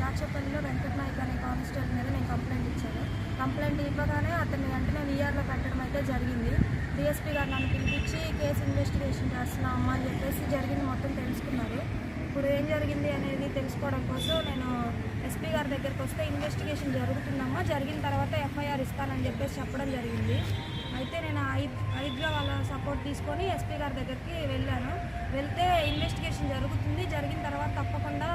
దాక్షపల్లిలో వెంకటనాయక్ అనే కానిస్టేబుల్ మీద నేను కంప్లైంట్ ఇచ్చాను. కంప్లైంట్ ఇవ్వగానే అతన్ని వెంటనే వీఆర్లో పెట్టడం అయితే జరిగింది. డిఎస్పీ గారు నన్ను పిలిపించి కేసు ఇన్వెస్టిగేషన్ చేస్తున్నామా అని చెప్పేసి జరిగింది మొత్తం తెలుసుకున్నారు. ఇప్పుడు ఏం జరిగింది అనేది తెలుసుకోవడం కోసం నేను ఎస్పీ గారి దగ్గరికి వస్తే ఇన్వెస్టిగేషన్ జరుగుతుందమ్మా, జరిగిన తర్వాత ఎఫ్ఐఆర్ ఇస్తానని చెప్పేసి చెప్పడం జరిగింది. అయితే నేను ఐదుగా వాళ్ళ సపోర్ట్ తీసుకొని ఎస్పీ గారి దగ్గరికి వెళ్ళాను. వెళ్తే ఇన్వెస్టిగేషన్ జరుగుతుంది, జరిగిన తర్వాత తప్పకుండా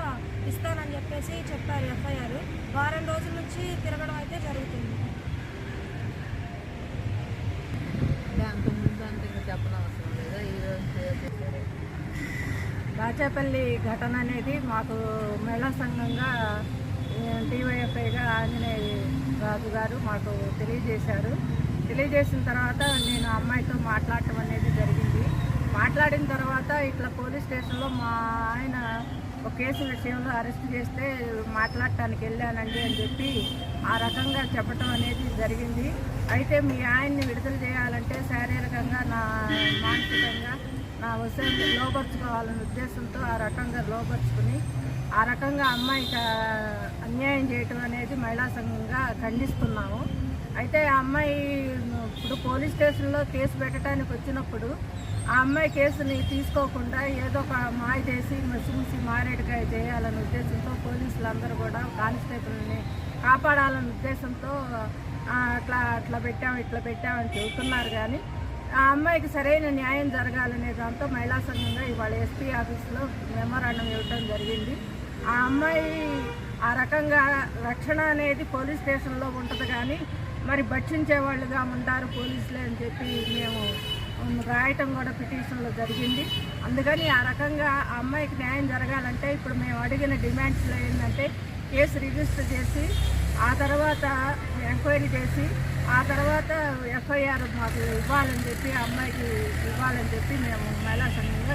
ఇస్తానని చెప్పేసి చెప్పారు. ఎఫ్ఐఆర్ వారం రోజుల నుంచి తిరగడం అయితే జరుగుతుంది. దాచేపల్లి ఘటన అనేది మాకు మహిళా సంఘంగా డివైఎఫ్ఐగా ఆంజనేయ రాజు గారు మాకు తెలియజేశారు. తెలియజేసిన తర్వాత నేను అమ్మాయితో మాట్లాడటం అనేది జరిగింది. మాట్లాడిన తర్వాత ఇట్లా పోలీస్ స్టేషన్లో మా ఆయన ఒక కేసు విషయంలో అరెస్ట్ చేస్తే మాట్లాడటానికి వెళ్ళానండి అని చెప్పి ఆ రకంగా చెప్పటం అనేది జరిగింది. అయితే మీ ఆయన్ని విడుదల చేయాలంటే శారీరకంగా మానసికంగా నా వసతి లోపరుచుకోవాలనే ఉద్దేశంతో ఆ రకంగా లోపరుచుకుని ఆ రకంగా అమ్మాయికి అన్యాయం చేయటం అనేది మహిళా సంఘంగా ఖండిస్తున్నాము. అయితే ఆ అమ్మాయి ఇప్పుడు పోలీస్ స్టేషన్లో కేసు పెట్టడానికి వచ్చినప్పుడు ఆ అమ్మాయి కేసుని తీసుకోకుండా ఏదో ఒక మాయ చేసి మసిముసి మారేడుకాయ చేయాలనే ఉద్దేశంతో పోలీసులందరూ కూడా కానిస్టేబుల్ని కాపాడాలనే ఉద్దేశంతో అట్లా పెట్టామని చెబుతున్నారు. కానీ ఆ అమ్మాయికి సరైన న్యాయం జరగాలనే దాంతో మహిళా సంఘంగా ఇవాళ ఎస్పీ ఆఫీస్లో మెమోరాండం ఇవ్వడం జరిగింది. ఆ అమ్మాయి ఆ రకంగా రక్షణ అనేది పోలీస్ స్టేషన్లో ఉంటుంది, కానీ మరి భక్షించే వాళ్ళుగా ఉంటారు పోలీసులే అని చెప్పి మేము రాయటం కూడా పిటిషన్లో జరిగింది. అందుకని ఆ రకంగా ఆ అమ్మాయికి న్యాయం జరగాలంటే ఇప్పుడు మేము అడిగిన డిమాండ్స్లో ఏంటంటే కేసు రిజిస్టర్ చేసి ఆ తర్వాత ఎంక్వైరీ చేసి ఆ తర్వాత ఎఫ్ఐఆర్ మాకు ఇవ్వాలని చెప్పి ఆ అమ్మాయికి ఇవ్వాలని చెప్పి మేము మహిళా సంఘంగా